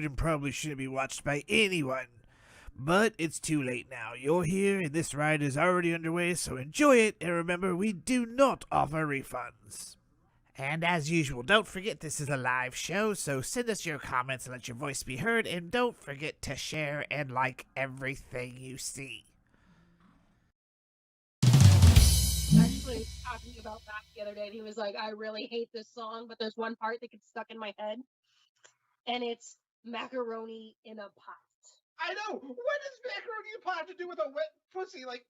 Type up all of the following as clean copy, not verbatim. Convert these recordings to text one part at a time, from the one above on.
and probably shouldn't be watched by anyone. But it's too late now. You're here, and this ride is already underway, so enjoy it, and remember, we do not offer refunds. And as usual, don't forget this is a live show, so send us your comments and let your voice be heard, and don't forget to share and like everything you see. Actually talking about that the other day, and he was like, I really hate this song, but there's one part that gets stuck in my head, and it's macaroni in a pot. I know! What does macaroni in a pot have to do with a wet pussy? Like,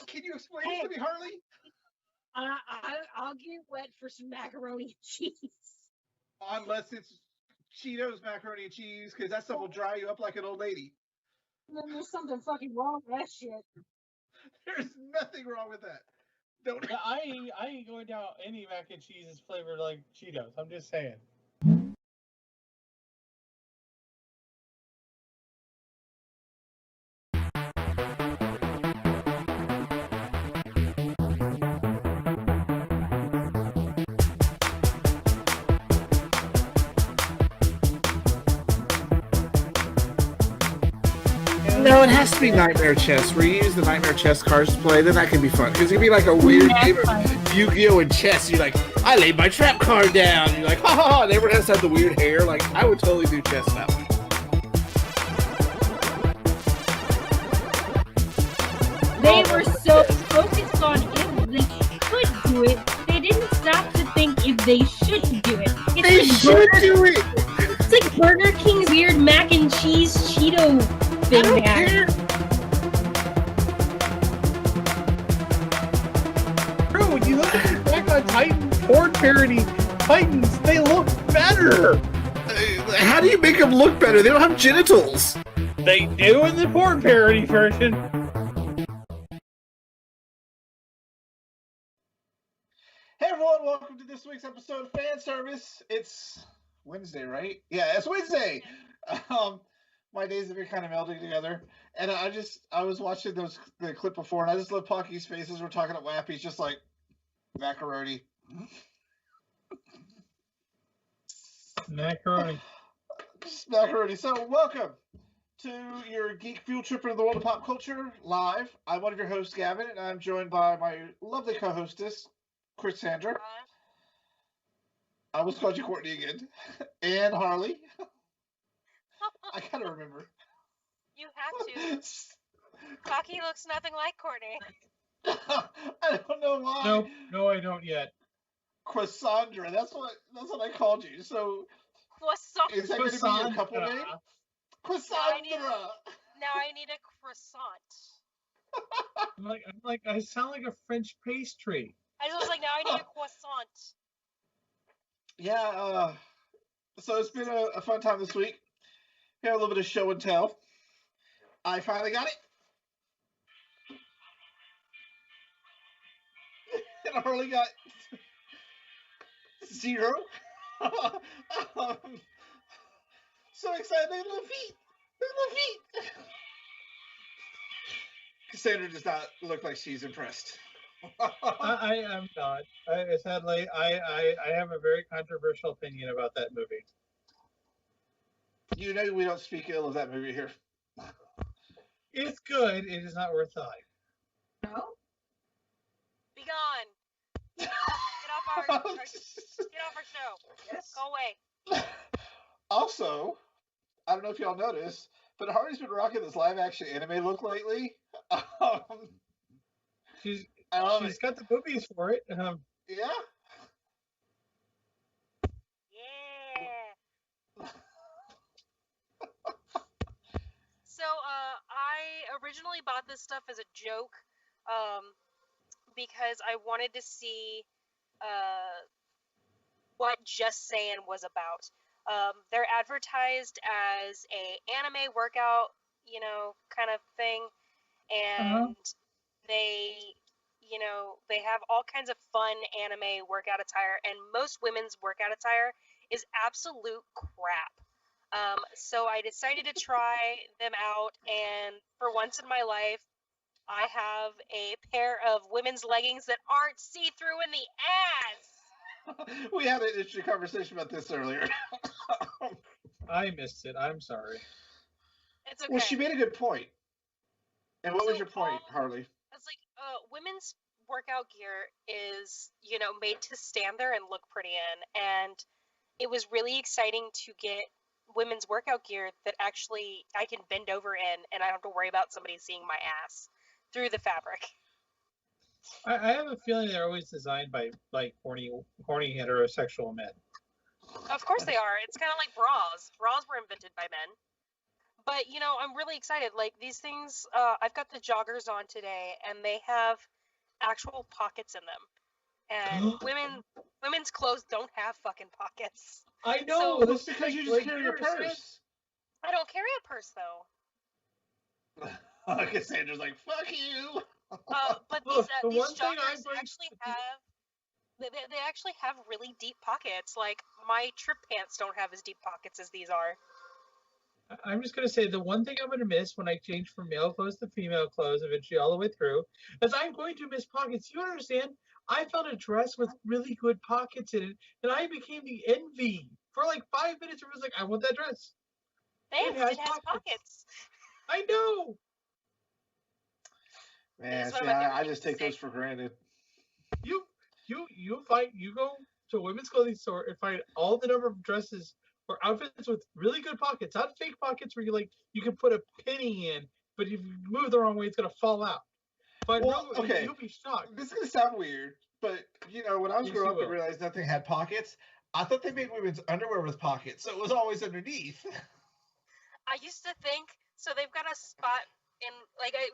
can you explain this to me, Harley? I'll get wet for some macaroni and cheese. Unless it's Cheetos macaroni and cheese, because that stuff will dry you up like an old lady. And then there's something fucking wrong with that shit. There's nothing wrong with that. Don't. I ain't going down any mac and cheese is flavored like Cheetos. I'm just saying. No, it has to be Nightmare Chess. Where you use the Nightmare Chess cards to play, then that can be fun. Because it'd be like a weird game of Yu-Gi-Oh! And chess. You're like, I laid my trap card down. You're like, ha ha ha. And everyone has to have the weird hair. Like, I would totally do chess that way. They were so focused on if they could do it, they didn't stop to think if they should do it. They should do it! It's like Burger King's weird mac and cheese Cheeto thing. I don't care. Bro, when you look at the Attack on Titan porn parody Titans, they look better. How do you make them look better? They don't have genitals. They do in the porn parody version. Hey everyone, welcome to this week's episode of Fanservice. It's Wednesday, right? Yeah, it's Wednesday. My days have been kind of melding together, and I was watching the clip before, and I just love Pocky's faces. We're talking at Wappy's, just like macaroni. Macaroni. Just macaroni. So welcome to your geek field trip into the world of pop culture live. I'm one of your hosts, Gavin, and I'm joined by my lovely co-hostess, Cassandra. I almost called you Courtney again. And Harley. I gotta remember. You have to. Cocky looks nothing like Courtney. I don't know why. No, I don't yet. Cassandra. That's what I called you. So Croissant. is that going to be your couple name? Cassandra. Now I need a croissant. I sound like a French pastry. I was like, now I need a croissant. Yeah. So it's been a fun time this week. We had a little bit of show and tell. I finally got it. And Harley got 0. So excited. They little feet. Cassandra does not look like she's impressed. I am not. Sadly, I have a very controversial opinion about that movie. You know we don't speak ill of that movie here. It's good. It is not worth the hype. No? Be gone. Get off our show. Yes. Go away. Also, I don't know if y'all noticed, but Hardy's been rocking this live action anime look lately. She's got the boobies for it. Yeah. Yeah. So, I originally bought this stuff as a joke, because I wanted to see, what Just Saying was about. They're advertised as a anime workout, kind of thing, and they have all kinds of fun anime workout attire, and most women's workout attire is absolute crap. So I decided to try them out, and for once in my life, I have a pair of women's leggings that aren't see-through in the ass. We had an interesting conversation about this earlier. I missed it. I'm sorry. It's okay. Well, she made a good point. And what was So, your point, Harley? It's like women's workout gear is, made to stand there and look pretty in, and it was really exciting to get women's workout gear that actually I can bend over in, and I don't have to worry about somebody seeing my ass through the fabric. I have a feeling they're always designed by like horny heterosexual men. Of course they are. It's kind of like bras. Bras were invented by men. But, I'm really excited. Like, these things, I've got the joggers on today, and they have actual pockets in them. And women's clothes don't have fucking pockets. I know. So, Well, that's because you just carry your purse. I don't carry a purse, though. Cassandra's like, fuck you. But Look, these the one thing joggers actually have... They actually have really deep pockets. Like, my trip pants don't have as deep pockets as these are. I'm just going to say the one thing I'm going to miss when I change from male clothes to female clothes eventually all the way through is I'm going to miss pockets. You understand? I found a dress with really good pockets in it, and I became the envy. For like 5 minutes, it was like, I want that dress. It has pockets. I know. Man, see, I just take those for granted. You go to a women's clothing store and find all the number of dresses or outfits with really good pockets, not fake pockets where you can put a penny in, but if you move the wrong way, it's gonna fall out. But well, okay, you'll be shocked. This is gonna sound weird, but when I was growing up and realized nothing had pockets, I thought they made women's underwear with pockets, so it was always underneath. I used to think so. They've got a spot in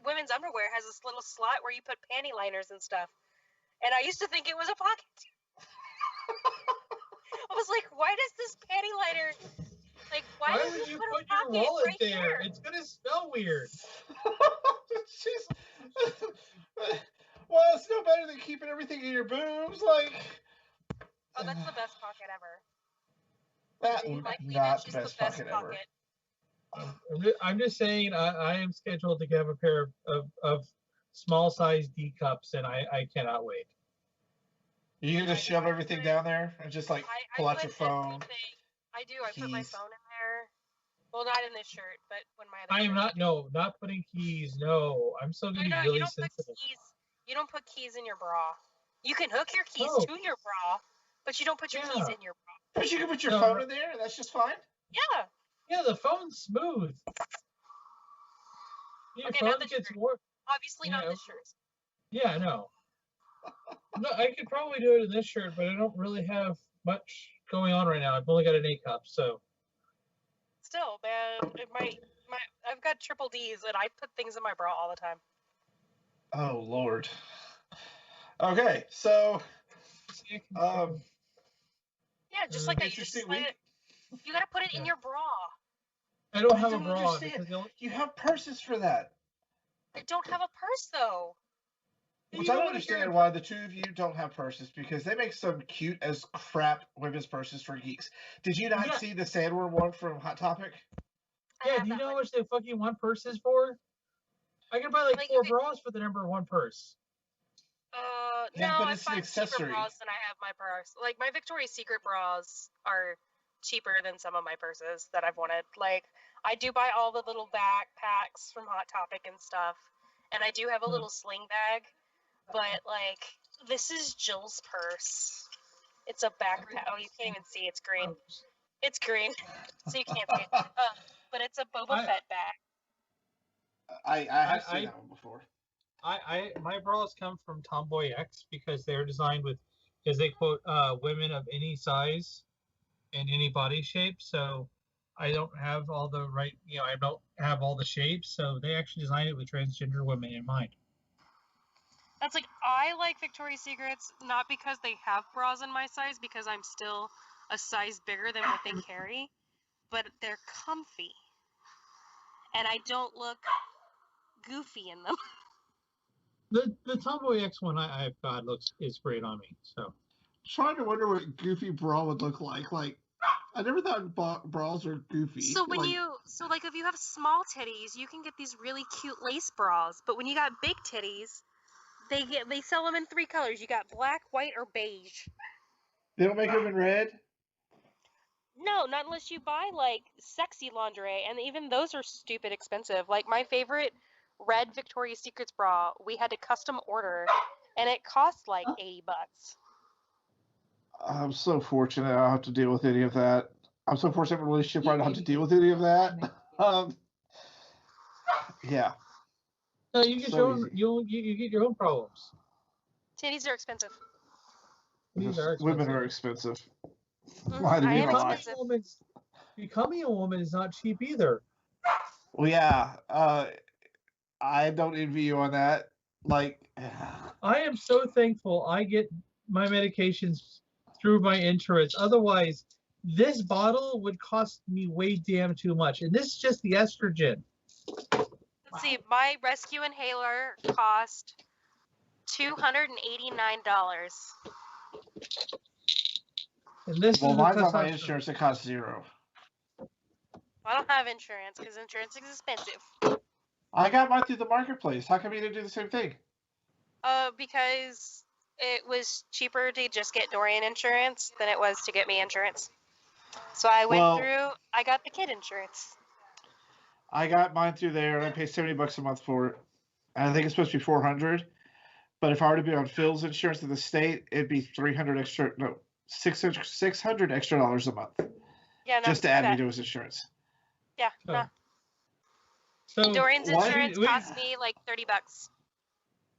women's underwear has this little slot where you put panty liners and stuff, and I used to think it was a pocket. I was like, why does this panty liner, why would you put your wallet right there? Here? It's going to smell weird. Well, it's no better than keeping everything in your boobs, like... Oh, that's the best pocket ever. Not the best pocket ever. I'm just saying, I am scheduled to have a pair of small size D cups, and I cannot wait. You can just shove everything down there and just pull out your phone. I do. I put my phone in there. Well, not in this shirt, but when my other. I am not. No, not putting keys. No, I'm still gonna be really sensitive. You don't put keys in your bra. You can hook your keys to your bra, but you don't put your keys in your bra. But you can put your phone in there, and that's just fine. Yeah. Yeah, the phone's smooth. Okay, not the shirt. Obviously not the shirt. Yeah, no. No, I could probably do it in this shirt, but I don't really have much going on right now. I've only got an A cup, so. Still, man, I've got triple D's, and I put things in my bra all the time. Oh Lord. Okay, so. Yeah, just like that. You just slide it. You gotta put it in your bra. I don't have a bra. You have purses for that. I don't have a purse though. Which I don't understand why the two of you don't have purses, because they make some cute as crap women's purses for geeks. Did you not see the sandworm one from Hot Topic? Yeah, do you know how much they fucking want purses for? I can buy like 4 bras for the number 1 purse. No, I find cheaper bras than I have my purse. Like, my Victoria's Secret bras are cheaper than some of my purses that I've wanted. Like, I do buy all the little backpacks from Hot Topic and stuff, and I do have a little sling bag. But, this is Jill's purse. It's a backpack. Oh, you can't even see. It's green. It's green, so you can't see it. But it's a Boba Fett bag. I have seen that one before. My bras come from Tomboy X because they're designed with, as they quote, women of any size and any body shape. So I don't have all the right, I don't have all the shapes. So they actually designed it with transgender women in mind. That's I like Victoria's Secrets, not because they have bras in my size, because I'm still a size bigger than what they carry, but they're comfy. And I don't look goofy in them. The Tomboy X one I've got is great on me. So trying to wonder what goofy bra would look like. Like, I never thought bras are goofy. So when if you have small titties, you can get these really cute lace bras. But when you got big titties, they sell them in 3 colors. You got black, white, or beige. They don't make them in red? No, not unless you buy like sexy lingerie, and even those are stupid expensive. Like my favorite red Victoria's Secrets bra, we had to custom order, and it cost like $80. I'm so fortunate I don't have to deal with any of that. I'm so fortunate in a relationship where I don't have to deal with any of that. Yeah. No, you get So your own. easy. You get your own problems. Titties are expensive. These are Women expensive. are expensive. Mhm, Why do I we am lie? expensive. Becoming a woman is not cheap either. Well, yeah. I don't envy you on that. Like, I am so thankful I get my medications through my insurance. Otherwise, this bottle would cost me way damn too much. And this is just the estrogen. Let's see, my rescue inhaler cost $289. And this well, is the mine's on my testosterone. insurance. It costs $0. I don't have insurance because insurance is expensive. I got mine through the marketplace. How come you didn't do the same thing? Because it was cheaper to just get Dorian insurance than it was to get me insurance. So I went through. I got the kid insurance. I got mine through there, and I pay $70 a month for it. And I think it's supposed to be $400. But if I were to be on Phil's insurance in the state, it'd be $300 extra. No, $600 extra dollars a month. Yeah, no, just to screw add me that. to his insurance. Yeah, Oh. no. So Dorian's What? insurance cost me like $30.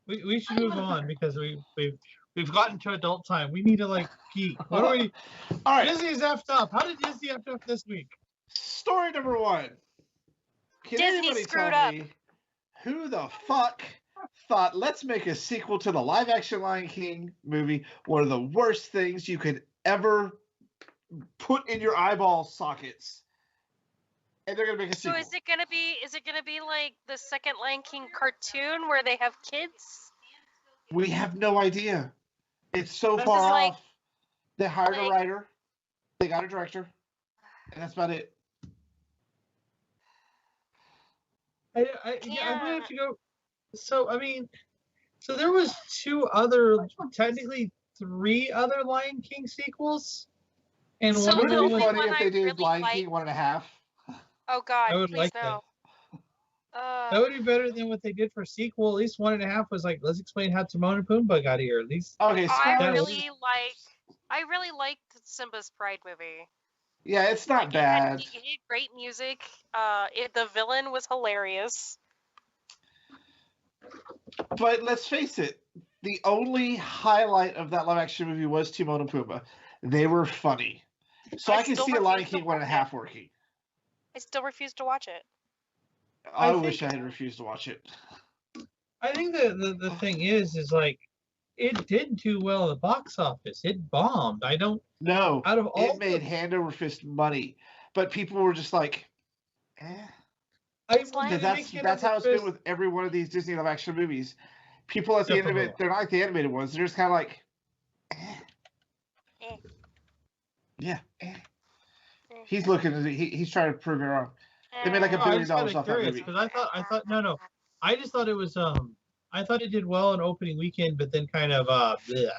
we should move on because we've gotten to adult time. We need to like geek. What are we? All right. Disney's effed up. How did Disney effed up this week? Story number 1. Can Disney anybody screwed tell up. me who the fuck thought let's make a sequel to the live action Lion King movie, one of the worst things you could ever put in your eyeball sockets, and they're gonna make a So sequel? is it gonna be like the second Lion King cartoon where they have kids? We have no idea. It's so This far is like- off. They hired a like- writer, they got a director, and that's about it. I'm gonna have to go. So I mean, so there was technically 3 other Lion King sequels, and So one of Wouldn't the it them be only was. funny one if I they did really Lion liked- King 1.5? Oh God, I would please like no. That would be better than what they did for sequel. At least 1.5 was like, let's explain how Timon and Pumbaa got here. At least Okay, I spoilers. really liked Simba's Pride movie. Yeah, it's not Like, bad. It had great music. The villain was hilarious. But let's face it, the only highlight of that live action movie was Timon and Pumbaa. They were funny. So I can still see a Lion refuse to King watch 1.5 working. I still refuse to watch it. I I wish think- I had refused to watch it. I think the thing is like it didn't do well at the box office. It bombed. No, Out of all it made hand over fist money. But people were just like, eh. It's Well, like- did it make hand That's over how it's been fist? with every one of these Disney live action movies. People at the end of Except it, for they're not like the animated ones. They're just kind of like, eh. Eh. Yeah. Eh. He's looking. He's trying to prove me wrong. They made like $1 No, I billion just got off that curious movie. because I thought no. I just thought it was I thought it did well in opening weekend, but then kind of bleh.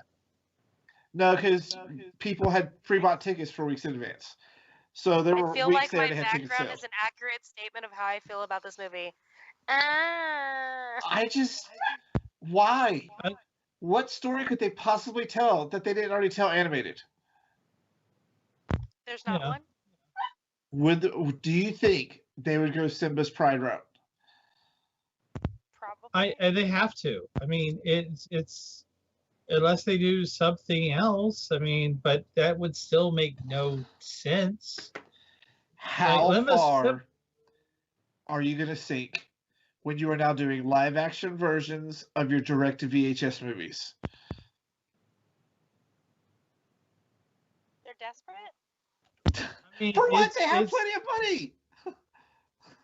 No, because people had pre-bought tickets for weeks in advance. So there were I feel weeks like there my they had ticket background sales. is an accurate statement of how I feel about this movie. Why? I- What story could they possibly tell that they didn't already tell animated? There's not Yeah. one. Do you think they would go Simba's Pride route? Probably. They have to. I mean, it's unless they do something else. I mean, but that would still make no sense. How Like, far are you going to sink when you are now doing live action versions of your direct to VHS movies? They're desperate. I mean, For what? it's- They have it's- plenty of money.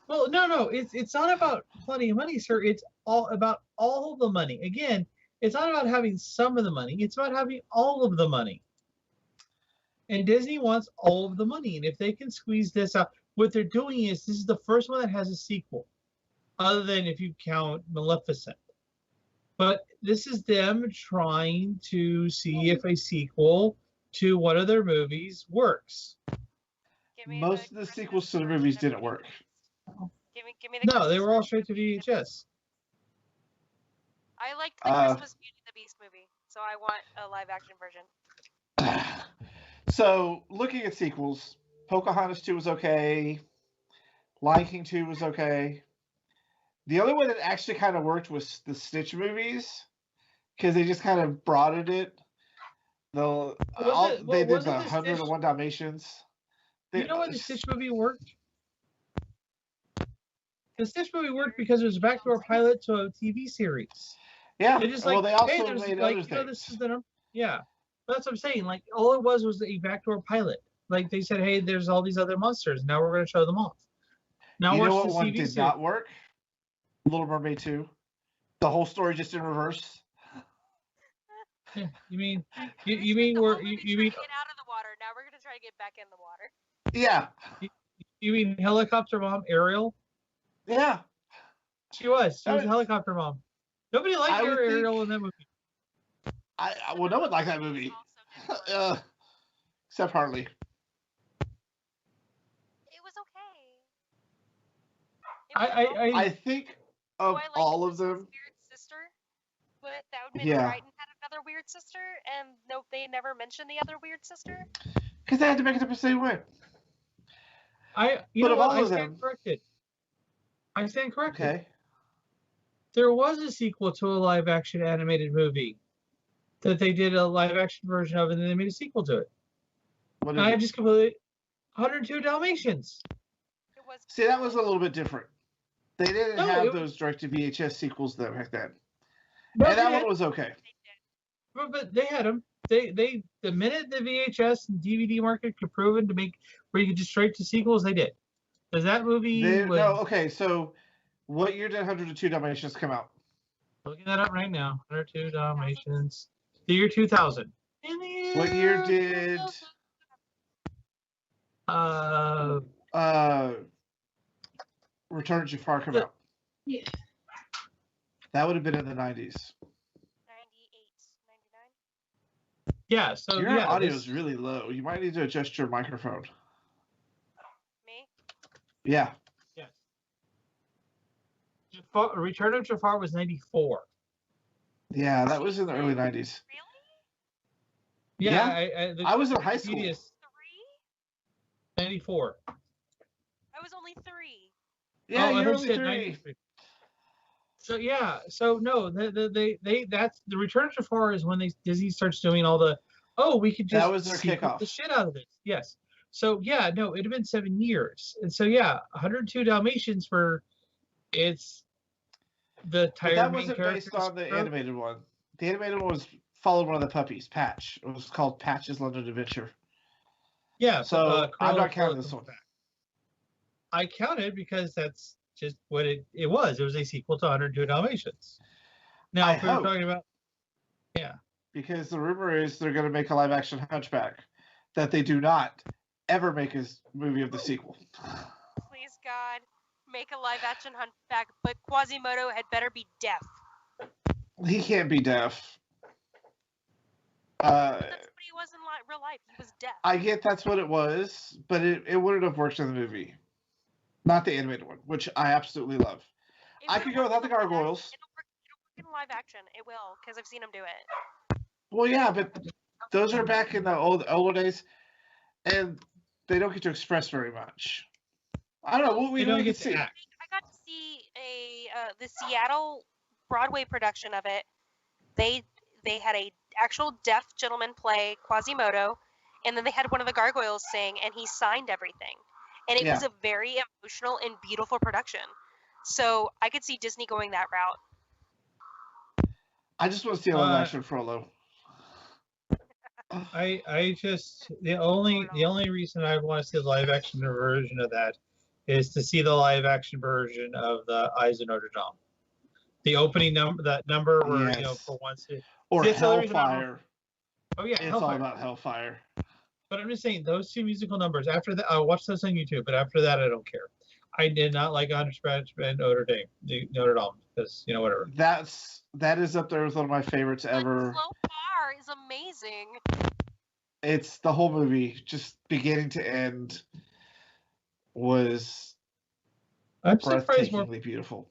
Well, no, it's not about plenty of money, sir. It's all about all the money. Again, it's not about having some of the money. It's about having all of the money. And Disney wants all of the money. And if they can squeeze this out, what they're doing is this is the first one that has a sequel, other than if you count Maleficent. But this is them trying to see if a sequel to one of their movies works. most of the sequels to the movies didn't work. Give me the No, they Christmas were all version straight to of Beauty and the Beast. VHS. I liked the Christmas Beauty and the Beast movie, so I want a live action version. So, looking at sequels, Pocahontas 2 was okay. Lion King 2 was okay. The only one that actually kind of worked was the Stitch movies, because they just kind of broadened it. They did the 101 Dalmatians. You know why the Stitch movie worked? The Stitch movie worked because it was a backdoor pilot to a TV series. Yeah, They just well, they also there's made like, other things. this is the yeah. That's what I'm saying. Like, all it was a backdoor pilot. Like, they said, hey, there's all these other monsters. Now we're going to show them off. Now You watch know what the one TV did series. not work? Little Mermaid 2. The whole story just in reverse. Yeah, you mean We you spent mean the whole we're movie you trying mean to get out of the water. Now we're gonna try to get back in the water. Yeah. you mean helicopter mom Ariel? Yeah. She was That a was- helicopter mom. Nobody liked I would Ariel think- in that movie. Well, no one liked that movie. Also didn't work. Except Harley. It was okay. I think of I liked all of Christmas them. Weird Sister, but that would mean Yeah. Triton had another weird sister, and no, they never mentioned the other weird sister. Because they had to make it up the same way. You But know of what? all I of stand them- corrected. I stand corrected. Okay. There was a sequel to a live action animated movie that they did a live action version of, and then they made a sequel to it. What And is I it? just completely 102 Dalmatians. It was. See, that was a little bit different. They didn't No, have it- those direct to VHS sequels though back then. No, And they that did. one was okay. But they had them. They the minute the VHS and DVD market could prove to make where you could just straight to sequels, they did. Because that movie was Okay, so what year did 102 Dalmatians come out? looking that up right now. 102 Dalmatians. The year 2000. What year did Return of Jafar come out? Yeah. That would have been in the 90s. 98, 99. Yeah, so Your yeah, audio this- is really low. You might need to adjust your microphone. Me? Yeah. yes. Return of Jafar was 94. Yeah, that was in the early 90s. Really? Yeah, I was in high school. Wikipedia is 3? 94. I was only 3. Yeah, I you're heard only you said 3. 93. So yeah, so no, that's the Return of Jafar is when Disney starts doing all the we could just That was their sequel kickoff. the shit out of this. Yes. So yeah, no, it'd have been 7 years, and so yeah, 102 Dalmatians for it's the But entire that main wasn't characters. based on the animated one. The animated one was followed one of the puppies, Patch. It was called Patch's London Adventure. Yeah, So I'm Cruella not counting comes this one. back. I counted because that's just what it was. It was a sequel to 102 Dalmatians. Now, I if we were hope. talking about, Because the rumor is they're going to make a live action Hunchback. That they do not ever make a movie of the sequel. Please God, make a live action Hunchback, but Quasimodo had better be deaf. He can't be deaf. That's what he was in real life. He was deaf. I get that's what it was, but it wouldn't have worked in the movie. Not the animated one, which I absolutely love. It I will could go work without the in live action. gargoyles. It'll work in live action. It will, because I've seen him do it. Well, yeah, but those are back in the older days, and they don't get to express very much. I don't know. What we they don't can get see. to act. I got to see the Seattle Broadway production of it. They had a actual deaf gentleman play Quasimodo, and then they had one of the gargoyles sing, and he signed everything. And it was a very emotional and beautiful production. So I could see Disney going that route. I just want to see a live action Frollo. I just the only reason I want to see the live action version of that is to see the live action version of the Eyes of Notre Dame. The opening number where for once or that's the only reason I Hellfire. Oh yeah, It's Hellfire. all about Hellfire. But I'm just saying those two musical numbers. After that, I'll watch those on YouTube. But after that, I don't care. I did not like Hunchback and Notre Dame because whatever. That is up there with one of my favorites ever. Slow Car is amazing. It's the whole movie, just beginning to end. was I'm surprised more. breathtakingly beautiful.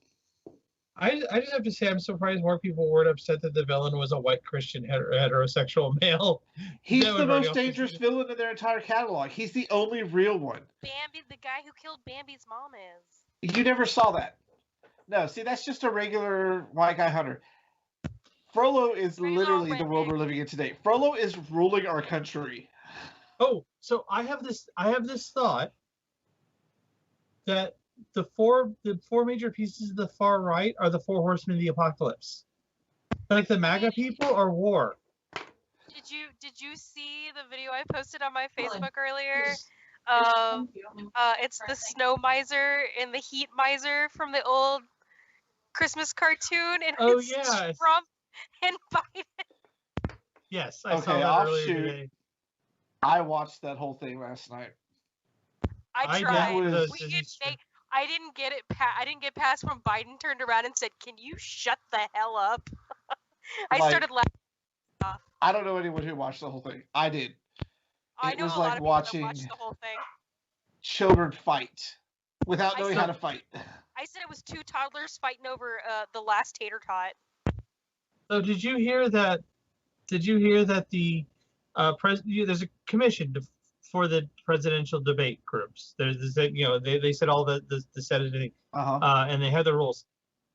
I just have to say, I'm surprised more people weren't upset that the villain was a white Christian heterosexual male. He's That the would bring most up the dangerous scene. villain in their entire catalog. He's the only real one. Bambi, the guy who killed Bambi's mom is. You never saw that. No, see, that's just a regular white guy hunter. Frollo is Pretty literally little the world redneck. we're living in today. Frollo is ruling our country. Oh, so I have this thought that the four major pieces of the far right are the four horsemen of the apocalypse. Like the MAGA people or war. Did you see the video I posted on my Facebook earlier? It's the snow miser and the heat miser from the old Christmas cartoon, and Oh, it's yes. Trump and Biden. Yes, I saw Okay, that earlier offshoot. today. I watched that whole thing last night. I I tried. did the We Disney could Stream. make. I didn't get it. I didn't get past when Biden turned around and said, "Can you shut the hell up?" I Like, started laughing. I don't know anyone who watched the whole thing. I did. I It know was a like lot of people watching that watched the whole thing. children fight without I knowing said- how to fight. I said it was two toddlers fighting over the last tater tot. So did you hear that? Did you hear that the there's a commission for the presidential debate groups. There's they said all the set of thing, and they have the rules.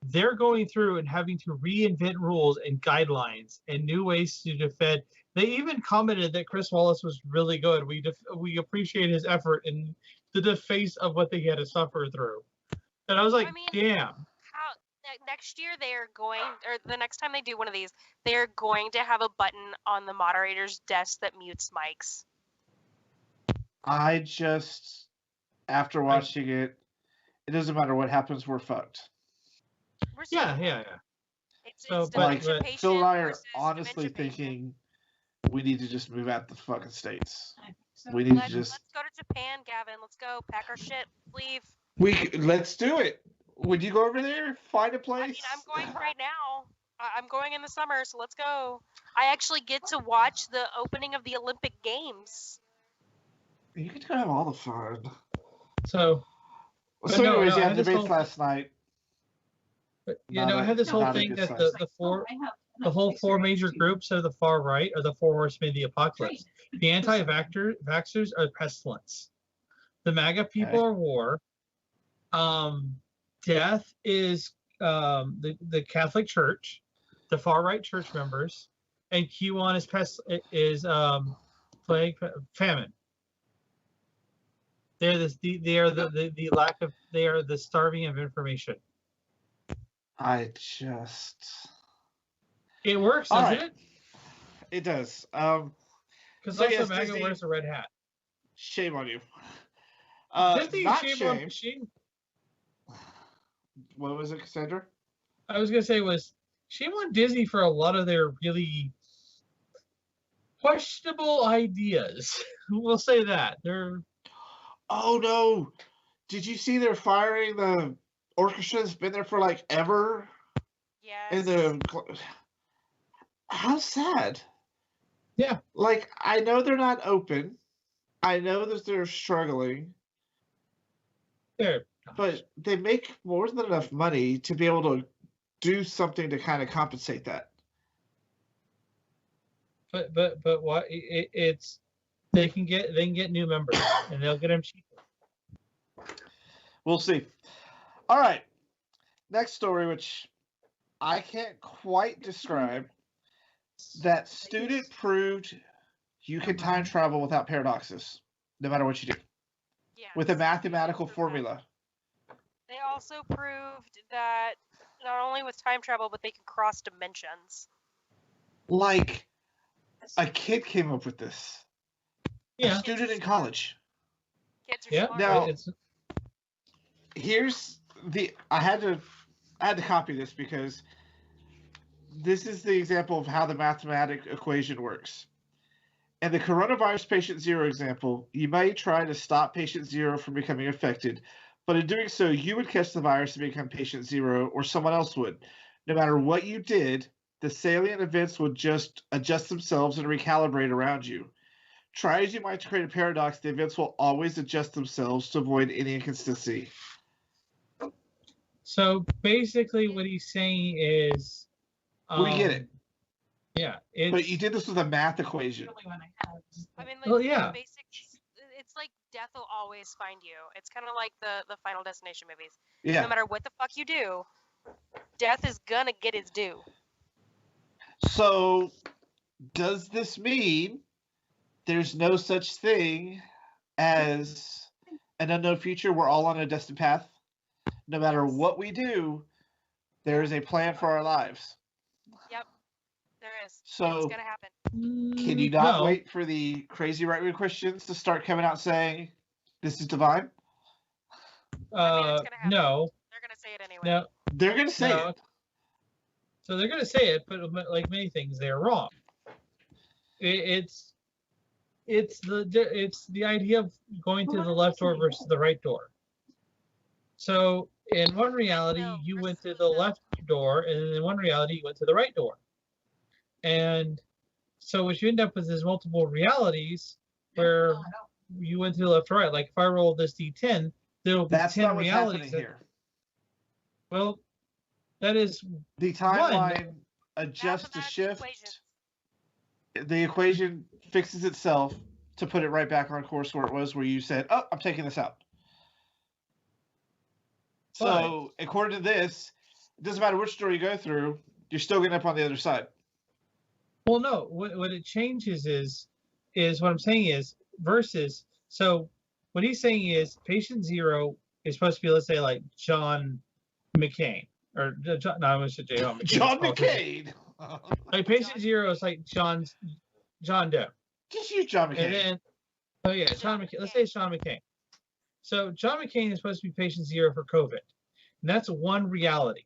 They're going through and having to reinvent rules and guidelines and new ways to defend. They even commented that Chris Wallace was really good. We appreciate his effort in the face of what they had to suffer through. And I was like, damn. Next year they are going, or the next time they do one of these, they're going to have a button on the moderator's desk that mutes mics. I just, after watching it, it doesn't matter what happens, we're fucked. We're Yeah. It's Like, dementia Phil and I are versus honestly dementia patient. thinking we need to just move out the fucking States. We need to just. Let's go to Japan, Gavin. Let's go. Pack our shit. Leave. Let's do it. Would you go over there? Find a place? I mean, I'm going right now. I'm going in the summer, so let's go. I actually get to watch the opening of the Olympic Games. You get to have all the fun. So anyways, I yeah, had this debates whole- last night. But I had this whole not a thing good that sign. the whole four major groups of the far right are the four horsemen of the apocalypse. The anti-vaxxers are pestilence. The MAGA people are war. Death is the Catholic Church, the far right church members, and Q1 is plague, famine. They are the lack of, they are the starving of information. It works, doesn't it? It does. Because so also yes, MAGA Disney- wears a red hat. Shame on you. Disney, not shame. shame. What was it, Cassandra? I was gonna say shame on Disney for a lot of their really questionable ideas. We'll say that. Oh no! Did you see they're firing the orchestra that's been there for like ever? Yes. How sad. Yeah. Like, I know they're not open. I know that they're struggling. But they make more than enough money to be able to do something to kind of compensate that. But what it's they can get new members and they'll get them cheaper. We'll see. All right. Next story, which I can't quite describe. That student proved you can time travel without paradoxes, no matter what you do. Yes. With a mathematical formula. They also proved that not only with time travel, but they can cross dimensions. Like, a kid came up with this. Yeah. A student in college. Kids are smart. Now, here's I had to copy this because this is the example of how the mathematic equation works. In the coronavirus patient 0 example, you may try to stop patient 0 from becoming affected, but in doing so, you would catch the virus and become patient 0, or someone else would. No matter what you did, the salient events would just adjust themselves and recalibrate around you. Try as you might to create a paradox, the events will always adjust themselves to avoid any inconsistency. So basically, what he's saying is, We get it. Yeah, it's. But you did this with a math equation. I mean, like, Well, yeah. the basics. It's like death will always find you. It's kind of like the Final Destination movies. Yeah. No matter what the fuck you do, death is gonna get its due. So, does this mean there's no such thing as an unknown future? We're all on a destined path. No matter what we do, there is a plan for our lives. Yep, there is. So, it's gonna happen. Can you not No. wait for the crazy right-wing Christians to start coming out saying this is divine? I mean, it's gonna happen. No. They're gonna say it anyway. No. They're going to say No. it. So they're going to say it, but like many things, they're wrong. It's the idea of going to the left door versus the right door. So in one reality, No, you went versus to the no. left door, and in one reality, you went to the right door. And so what you end up with is multiple realities where you went to the left or right. Like if I roll this D10, there will be That's 10 not what's realities. happening here. Well, that is The timeline adjusts to Mathematical shift. equations. The equation fixes itself to put it right back on course where it was, where you said, oh, I'm taking this out. So, according to this, it doesn't matter which door you go through, you're still going to end up on the other side. Well, no. What it changes is what I'm saying is versus. So what he's saying is patient 0 is supposed to be, let's say, like John McCain or John. No, I almost said John McCain. John McCain. Like patient 0 is like John Doe. Just use John McCain. And then, John McCain. Let's say it's John McCain. So John McCain is supposed to be patient 0 for COVID, and that's one reality.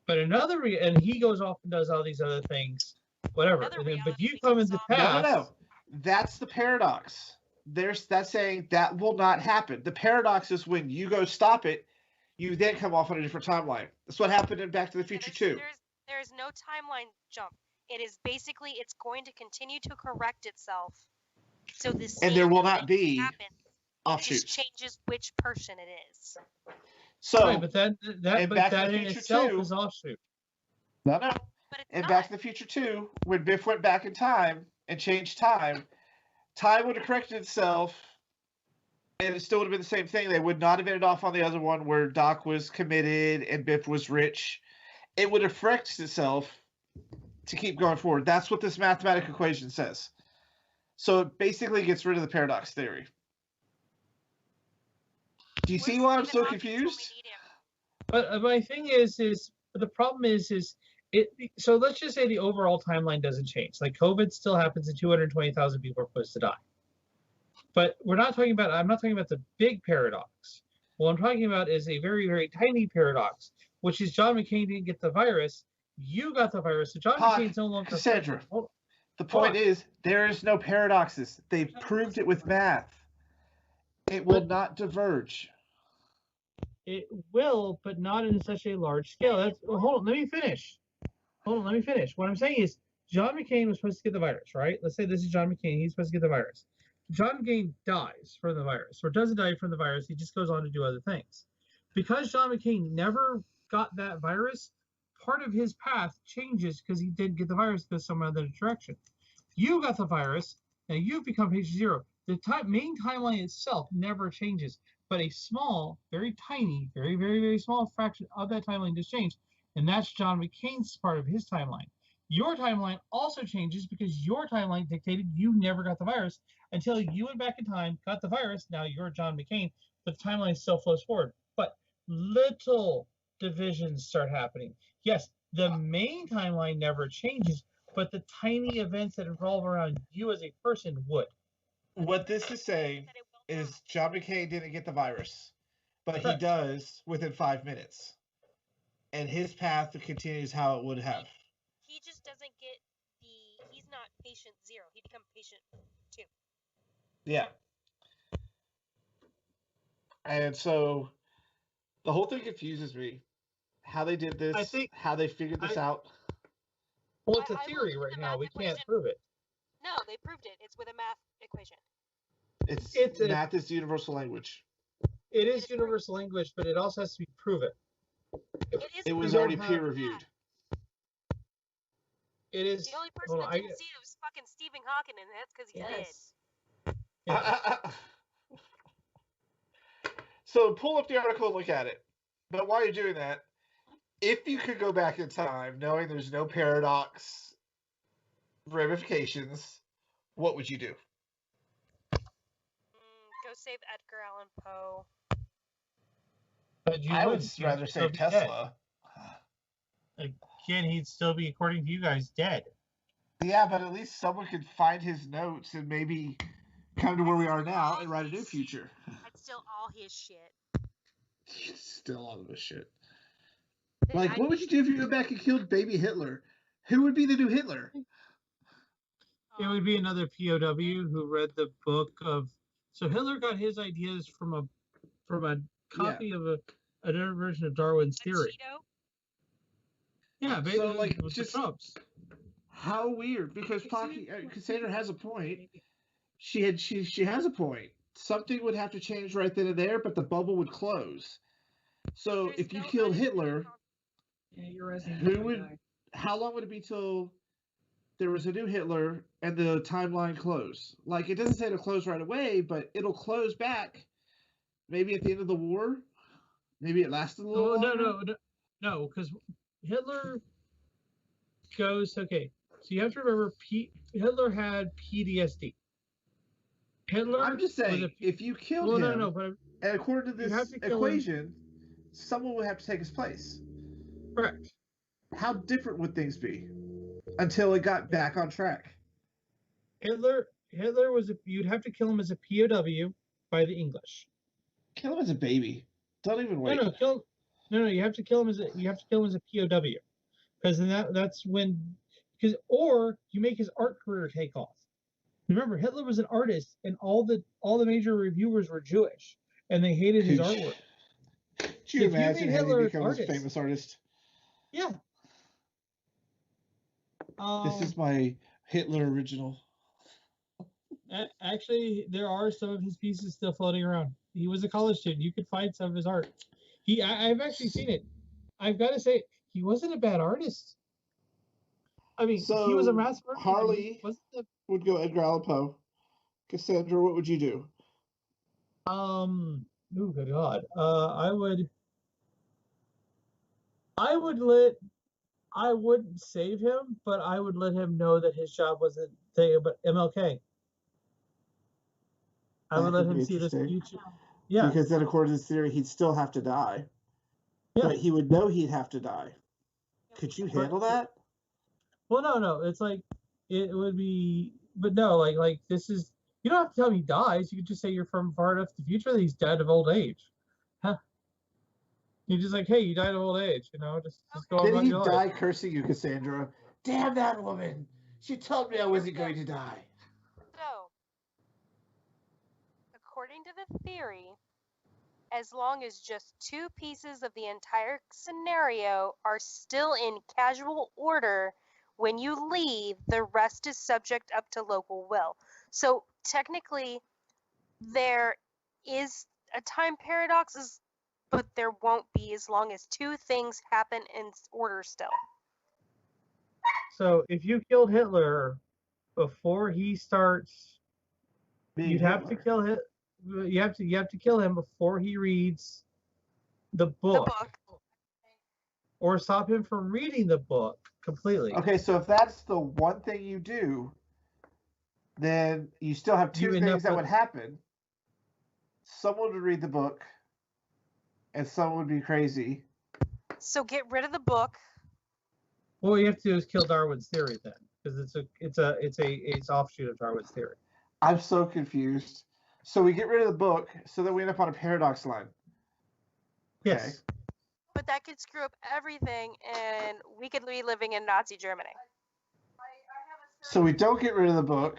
But another, and he goes off and does all these other things, whatever. Another And then, but reality you we come can in the solve. past. No. That's the paradox. That's saying that will not happen. The paradox is when you go stop it, you then come off on a different timeline. That's what happened in Back to the Future 2. There's no timeline jump. It is basically it's going to continue to correct itself. So this And there will not be happens. It offshoots. just changes which person it is. So, Right, but that in Back to the in Future itself 2 is offshoot. no. But it's In not. Back to the Future 2, when Biff went back in time and changed time would have corrected itself, and it still would have been the same thing. They would not have ended off on the other one where Doc was committed and Biff was rich. It would have corrected itself to keep going forward. That's what this mathematical equation says. So it basically gets rid of the paradox theory. Do you see why I'm so confused? But my thing is the problem is it. So let's just say the overall timeline doesn't change. Like COVID still happens, and 220,000 people are supposed to die. But we're not talking about. I'm not talking about the big paradox. What I'm talking about is a very, very tiny paradox, which is John McCain didn't get the virus. You got the virus, so John McCain's no longer. Cassandra, the point is there is no paradoxes. They've proved it with math. It will not diverge. It will, but not in such a large scale. Hold on, let me finish. What I'm saying is John McCain was supposed to get the virus, right? Let's say this is John McCain. He's supposed to get the virus. John McCain dies from the virus, or doesn't die from the virus. He just goes on to do other things. Because John McCain never got that virus, part of his path changes because he didn't get the virus because some other direction. You got the virus, and you've become patient 0. The main timeline itself never changes, but a small, very tiny, very, very, very small fraction of that timeline just changed, and that's John McCain's part of his timeline. Your timeline also changes because your timeline dictated you never got the virus until you went back in time, got the virus. Now you're John McCain, but the timeline still flows forward. But little divisions start happening. Yes, the main timeline never changes, but the tiny events that revolve around you as a person would. What this is saying is John McCain didn't get the virus, but he does within 5 minutes. And his path continues how it would have. He just doesn't get he's not patient 0. He becomes patient 2. Yeah. And so the whole thing confuses me. How they did this, how they figured this out. Well, it's a theory right now. We can't prove it. No, they proved it. It's with a math equation. Math is the universal language. It is universal language, but it also has to be proven. It was already peer reviewed. It is. The only person that didn't see it was fucking Stephen Hawking, and that's because he's dead. So pull up the article and look at it. But while you're doing that, if you could go back in time, knowing there's no paradox ramifications, what would you do? Go save Edgar Allan Poe. But I would rather save Tesla. Again, he'd still be, according to you guys, dead. Yeah, but at least someone could find his notes and maybe come to where we are now and write a new future. I'd steal all his shit. Still all of his shit. Like, what would you do if you went back and killed baby Hitler? Who would be the new Hitler? It would be another POW who read the book of. So Hitler got his ideas from a copy of another version of Darwin's theory. Yeah, so like with just the Trumps. How weird, because Cassandra has a point. She has a point. Something would have to change right then and there, but the bubble would close. So if you killed Hitler, how long would it be till there was a new Hitler and the timeline closed? Like, it doesn't say it'll close right away, but it'll close back. Maybe at the end of the war. Maybe it lasted a little longer. No, because Hitler goes, okay, so you have to remember Hitler had PTSD. I'm just saying, if you killed him, but and according to this equation, someone would have to take his place. Correct. How different would things be until it got back on track? Hitler you'd have to kill him as a POW by the English. Kill him as a baby. Don't even wait. No, you have to kill him as a POW. Because then that's when, or you make his art career take off. Remember, Hitler was an artist, and all the major reviewers were Jewish, and they hated his artwork. Could you imagine Hitler becomes a famous artist? Yeah. This is my Hitler original. Actually, there are some of his pieces still floating around. He was a college student. You could find some of his art. I've actually seen it. I've got to say, he wasn't a bad artist. I mean, so he was a mass murderer. Harley would go Edgar Allan Poe. Cassandra, what would you do? Oh, good God. I wouldn't save him, but I would let him know that his job wasn't thinking about MLK. I would let him see this future. Yeah. Because then, according to this theory, he'd still have to die. Yeah. But he would know he'd have to die. Could you handle that? Well, no. It's like, it would be, but no, like this is, you don't have to tell him he dies. You could just say you're from far enough in the future that he's dead of old age. Huh? You're just like, hey, you died of old age, just go on. Did he die cursing you, Cassandra? Damn that woman! She told me I wasn't going to die. So, according to the theory, as long as just two pieces of the entire scenario are still in casual order when you leave, the rest is subject up to local will. So technically, there is a time paradox, but there won't be as long as two things happen in order still. So if you killed Hitler before he starts, you'd have to kill him. You have to kill him before he reads the book. Or stop him from reading the book completely. Okay, so if that's the one thing you do, then you still have two things that would happen. Someone would read the book, and someone would be crazy. So get rid of the book. What you have to do is kill Darwin's theory then, because it's offshoot of Darwin's theory. I'm so confused. So we get rid of the book, so that we end up on a paradox line. Yes. Okay. But that could screw up everything, and we could be living in Nazi Germany. So we don't get rid of the book.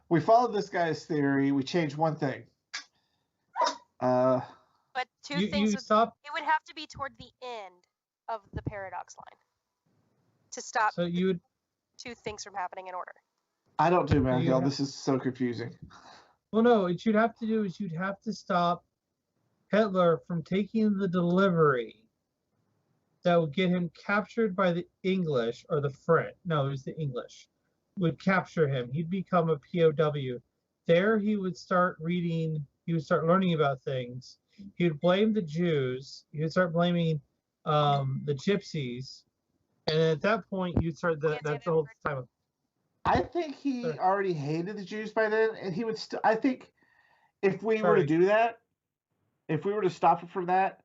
We follow this guy's theory. We change one thing. But two things. It would have to be toward the end of the paradox line to stop two things from happening in order. I don't do math, You y'all. have- This is so confusing. Well, no, what you'd have to do is you'd have to stop Hitler from taking the delivery that would get him captured by the English or the French. No, it was the English. Would capture him. He'd become a POW. There he would start reading, he would start learning about things. He would blame the Jews. He would start blaming the gypsies. And at that point, you'd start that's the whole time. I think he Sorry. already hated the Jews by then, and he would still. I think if we were to Sorry. do that, if we were to stop him from that,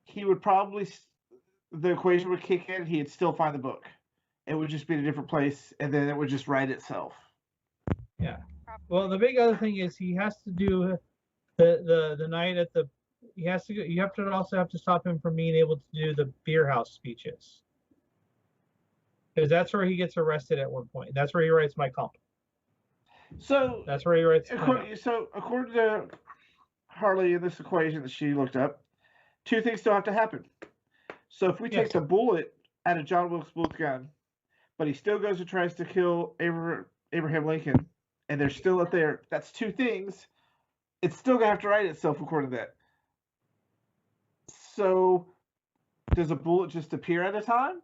he would probably the equation would kick in. He'd still find the book. It would just be in a different place, and then it would just write itself. Yeah. Well, the big other thing is he has to do the night at the. He has to go. You have to also have to stop him from being able to do the beer house speeches. Because that's where he gets arrested at one point. That's where he writes My Kampf. So That's where he writes. according to Harley in this equation that she looked up, two things still have to happen. So if we take the bullet out of John Wilkes Booth's gun, but he still goes and tries to kill Abraham Lincoln, and they're still up there, that's two things. It's still gonna have to write itself according to that. So does a bullet just appear at a time?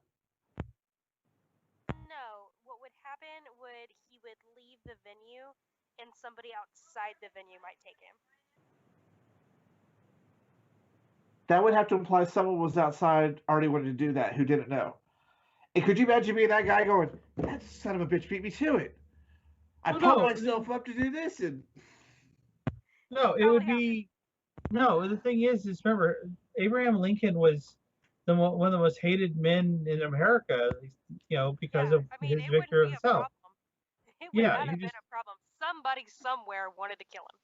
No, what would happen would he would leave the venue, and somebody outside the venue might take him. That would have to imply someone was outside already wanted to do that who didn't know. And could you imagine being that guy going, that son of a bitch beat me to it. I pumped myself up to do this, and No, it would be. No, the thing is remember, Abraham Lincoln was one of the most hated men in America, because of his victory of the South. It would not have been a problem. Somebody somewhere wanted to kill him.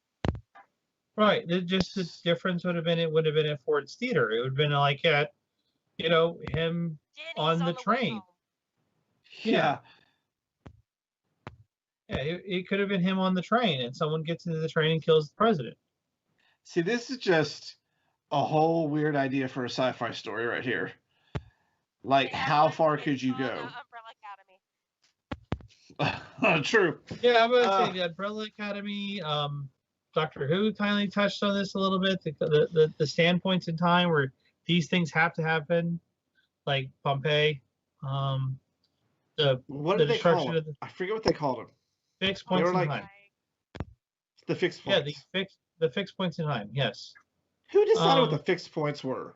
Right. Just the difference would have been at Ford's Theater. It would have been like at, him Denny's on the train. Yeah. Yeah, it could have been him on the train, and someone gets into the train and kills the president. See, this is just a whole weird idea for a sci-fi story right here. Like, how far could you go? Umbrella Academy. True. Yeah, I'm gonna say the Umbrella Academy. Doctor Who kindly touched on this a little bit. The standpoints in time where these things have to happen, like Pompeii. What did they call them? I forget what they called them. Fixed points in time. The fixed points. Yeah, the fixed points in time. Yes. Who decided what the fixed points were?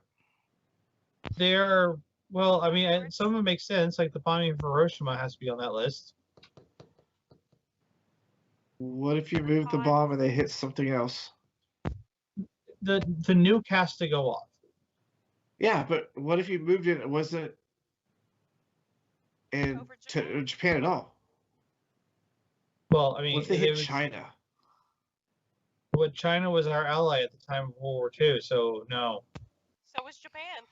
They're well. I mean, some of them make sense. Like the bombing of Hiroshima has to be on that list. What if you move the bomb and they hit something else? The nuke has to go off. Yeah, but what if you moved it and it wasn't in Japan at all? Well, I mean, what if they hit China? But China was our ally at the time of World War II, so no. So was Japan.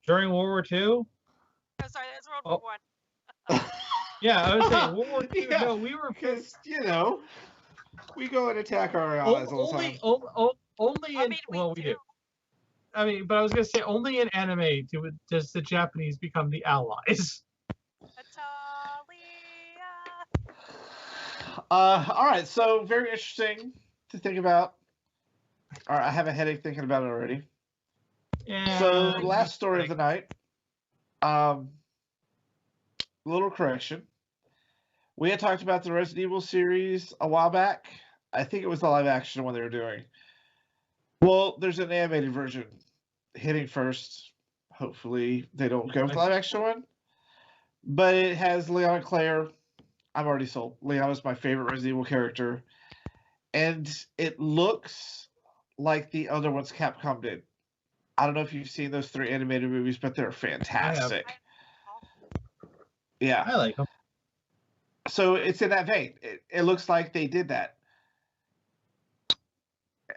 During World War II? Oh, sorry, that's World War I. Yeah, I was saying World War II. Yeah, no, we were because we go and attack our allies all the time. Only in we do. I mean, but I was gonna say only in anime does the Japanese become the allies. All right, so very interesting to think about. All right, I have a headache thinking about it already. Yeah. So last story of the night. Little correction. We had talked about the Resident Evil series a while back. I think it was the live action one they were doing. Well, there's an animated version hitting first. Hopefully they don't go with the live action one. But it has Leon and Claire. I'm already sold. Leon is my favorite Resident Evil character. And it looks like the other ones Capcom did. I don't know if you've seen those 3 animated movies, but they're fantastic. Yeah. I like them. So it's in that vein. It looks like they did that.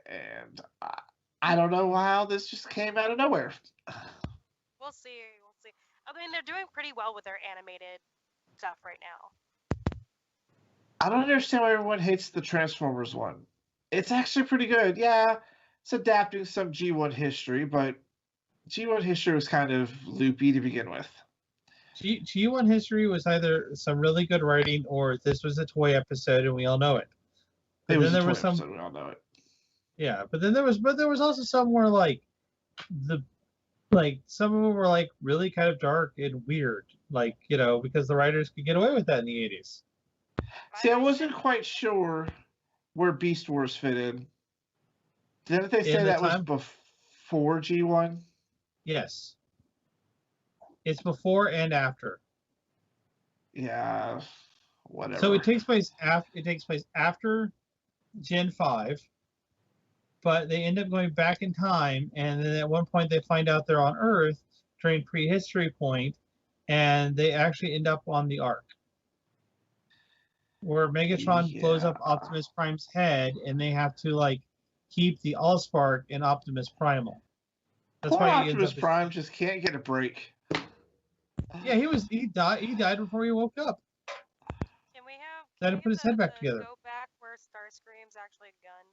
And I don't know how this just came out of nowhere. We'll see. I mean, they're doing pretty well with their animated stuff right now. I don't understand why everyone hates the Transformers one. It's actually pretty good. Yeah, it's adapting some G1 history, but G1 history was kind of loopy to begin with. G1 history was either some really good writing or this was a toy episode and we all know it. But It was then a there was some, episode, we all know it. yeah. But there was also some where like some of them were like really kind of dark and weird, like because the writers could get away with that in the 80s. See, I wasn't quite sure where Beast Wars fit in. Didn't they say that was before G1? Yes. It's before and after. Yeah, whatever. So it takes place after Gen 5, but they end up going back in time, and then at one point they find out they're on Earth during prehistory point, and they actually end up on the Ark, where Megatron blows up Optimus Prime's head, and they have to like keep the Allspark in Optimus Primal. That's Poor why Optimus Prime just can't get a break. Yeah, he died before he woke up. Can we have? Had to put his head back together. Go back where Starscream's actually a gun.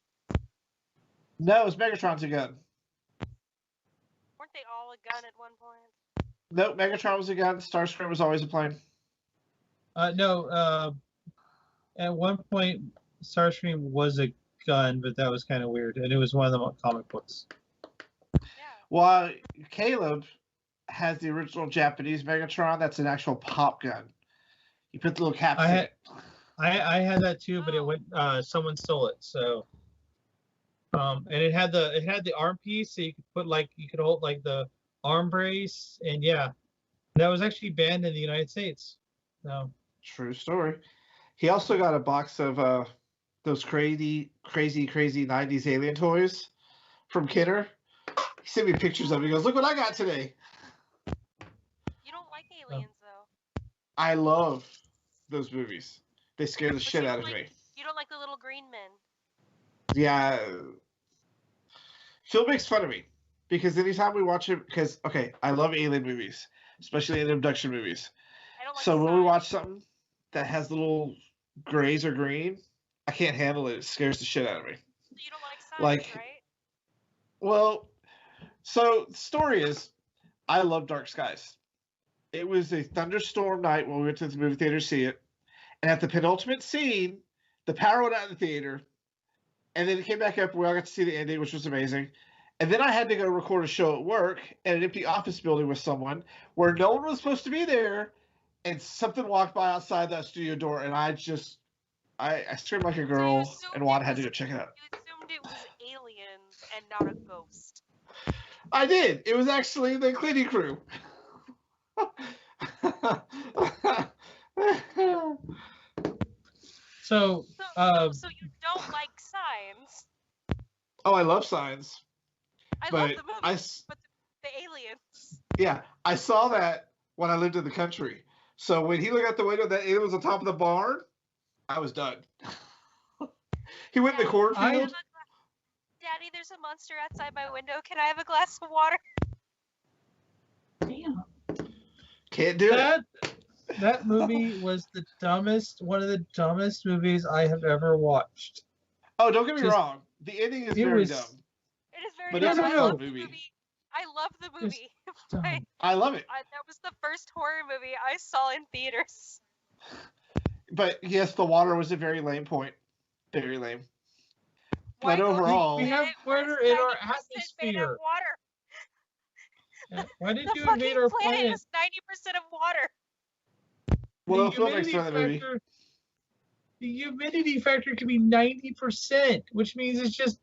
No, it's Megatron's a gun. Weren't they all a gun at one point? Nope, Megatron was a gun. Starscream was always a plane. No. At one point, Starscream was a gun, but that was kind of weird, and it was one of the comic books. Yeah. Well, Caleb has the original Japanese Megatron. That's an actual pop gun. You put the little caps in it. I had that too, but it went. Someone stole it. So, and it had the arm piece, so you could hold like the arm brace, and yeah, that was actually banned in the United States. So. True story. He also got a box of those crazy 90s alien toys from Kidder. He sent me pictures of it. He goes, "Look what I got today." You don't like aliens, though. I love those movies. They scare the shit out of me. You don't like the little green men. Yeah. Phil makes fun of me because anytime we watch it, because, okay, I love alien movies, especially alien abduction movies. I don't like so when we watch something that has little grays or green, I can't handle it. It scares the shit out of me. So you don't like science, right? Well, so the story is, I love Dark Skies. It was a thunderstorm night when we went to the movie theater to see it. And at the penultimate scene, the power went out in the theater. And then it came back up. We all got to see the ending, which was amazing. And then I had to go record a show at work in an empty office building with someone where no one was supposed to be there. And something walked by outside that studio door. And I screamed like a girl. And Juan had to go check it out. You assumed it was aliens and not a ghost. I did. It was actually the cleaning crew. So you don't like signs? Oh, I love signs. I love the movie, but the aliens. Yeah, I saw that when I lived in the country. So when he looked out the window, that alien was on top of the barn, I was done. He went in the cornfield. Daddy, there's a monster outside my window. Can I have a glass of water? Damn. Can't do it. That movie was one of the dumbest movies I have ever watched. Oh, don't get me wrong. The ending is very dumb. It is very but dumb. It's a fun movie. I love the movie. I love it. That was the first horror movie I saw in theaters. But yes, the water was a very lame point. Very lame. Why but overall, we have water in our atmosphere. Water. Why did the you invade our planet? Is 90% of water. Well, the humidity factor can be 90%, which means it's just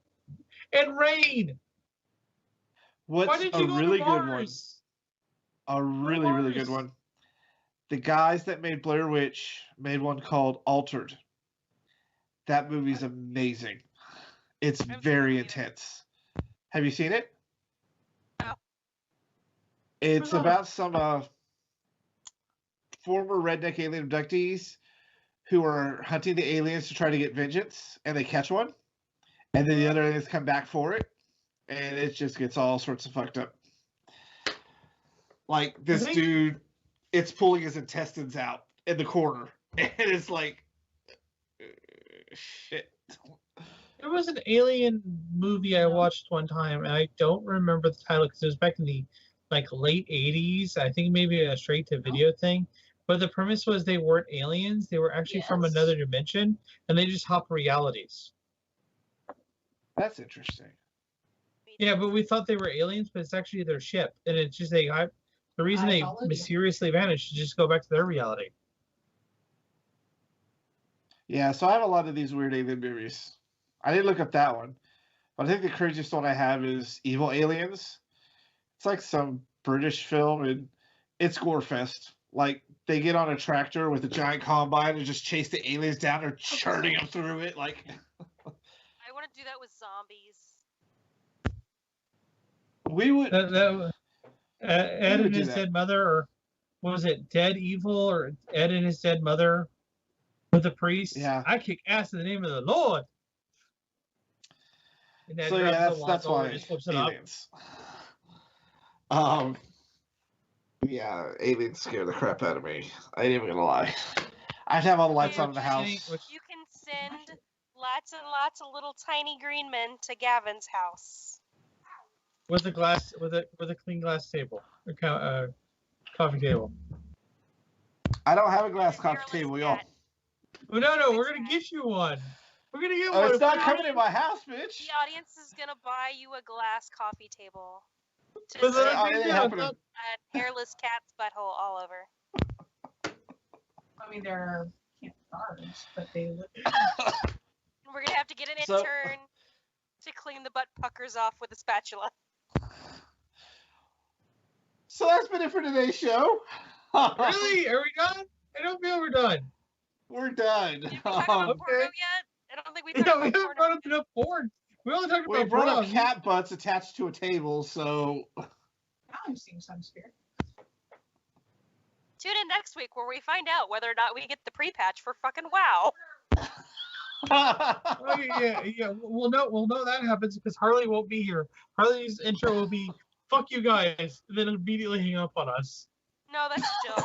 and rain. What's Why did you a really go to good one? Mars? A really good one. The guys that made Blair Witch made one called Altered. That movie's amazing. It's very intense. Have you seen it? No. It's about some former redneck alien abductees who are hunting the aliens to try to get vengeance, and they catch one, and then the other aliens come back for it, and it just gets all sorts of fucked up. Like, this dude, it's pulling his intestines out in the corner, and it's like, shit. There was an alien movie I watched one time, and I don't remember the title because it was back in the like late 80s. I think maybe a straight to video thing. But the premise was they weren't aliens. They were actually from another dimension, and they just hop realities. That's interesting. Yeah, but we thought they were aliens, but it's actually their ship, and it's just the reason they mysteriously vanished is just go back to their reality. Yeah, so I have a lot of these weird alien movies. I didn't look up that one, but I think the craziest one I have is Evil Aliens. It's like some British film, and it's gore fest. Like, they get on a tractor with a giant combine and just chase the aliens down. They're churning them through it. Like, I want to do that with zombies. we would. Ed and his dead mother, or what was it, Dead Evil, or Ed and his dead mother with the priest? Yeah. I kick ass in the name of the Lord. So yeah, that's why aliens. Yeah, aliens scare the crap out of me. I ain't even gonna lie. I'd have all the lights on in the house. You can send lots and lots of little tiny green men to Gavin's house. With a glass, with a clean glass table, coffee table. I don't have a glass coffee table, y'all. Oh, no, we're gonna get you one. We're gonna get one. It's not coming in my house, bitch. The audience is gonna buy you a glass coffee table. Oh, A hairless cat's butthole all over. I mean, they're cars, but they look. We're gonna have to get an intern to clean the butt puckers off with a spatula. So that's been it for today's show. Really? Are we done? I don't feel we're done. We're done. Did we talk about porno yet? I don't think we talked about we haven't porno. brought up enough porn. We only talked about We brought up porn. cat butts attached to a table, so. I'm seeing some spirit. Tune in next week where we find out whether or not we get the pre-patch for fucking WoW. Oh, yeah. We'll know that happens because Harley won't be here. Harley's intro will be "fuck you guys," and then immediately hang up on us. No, that's a joke.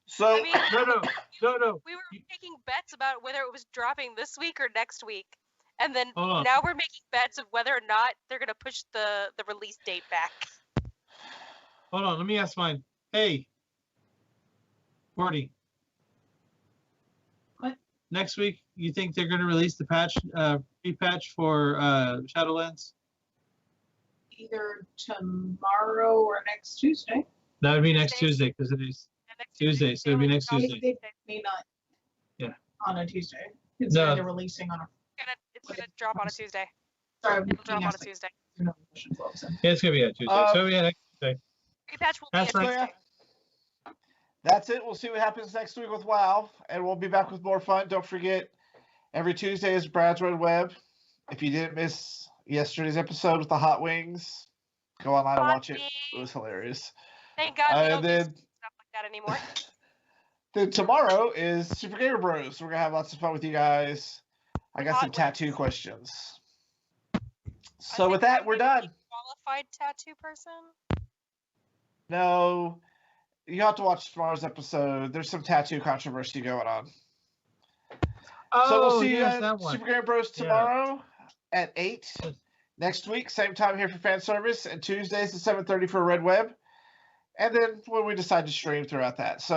So I mean, no. We were making bets about whether it was dropping this week or next week, and then Hold on. now we're making bets of whether or not they're gonna push the release date back. Hold on, let me ask mine. Hey, Gordy. What? Next week, you think they're gonna release the patch, pre-patch for Shadowlands? Either tomorrow or next Tuesday. That would be next Tuesday because it is Tuesday, so it'd be next Tuesday. They may not. Yeah. On a Tuesday. It's No. they're releasing on a. It's gonna drop on a Tuesday. Sorry, It'll drop on a Tuesday. Yeah, it's gonna be a Tuesday. So yeah, next Tuesday. Pre-patch will That's be a right. Tuesday. That's it. We'll see what happens next week with WoW, and we'll be back with more fun. Don't forget, every Tuesday is Brad's Red Web. If you didn't miss yesterday's episode with the hot wings, go online and watch it. It was hilarious. Thank God we don't do then, stuff like that anymore. then tomorrow is Super Gamer Bros. We're gonna have lots of fun with you guys. I got some tattoo questions. So with that, we're done. Qualified tattoo person? No, you have to watch tomorrow's episode. There's some tattoo controversy going on. So we'll see you at Super Gamer Bros tomorrow at 8. Next week, same time here for Fanservice, and Tuesdays at 7:30 for Red Web. And then when we decide to stream throughout that. So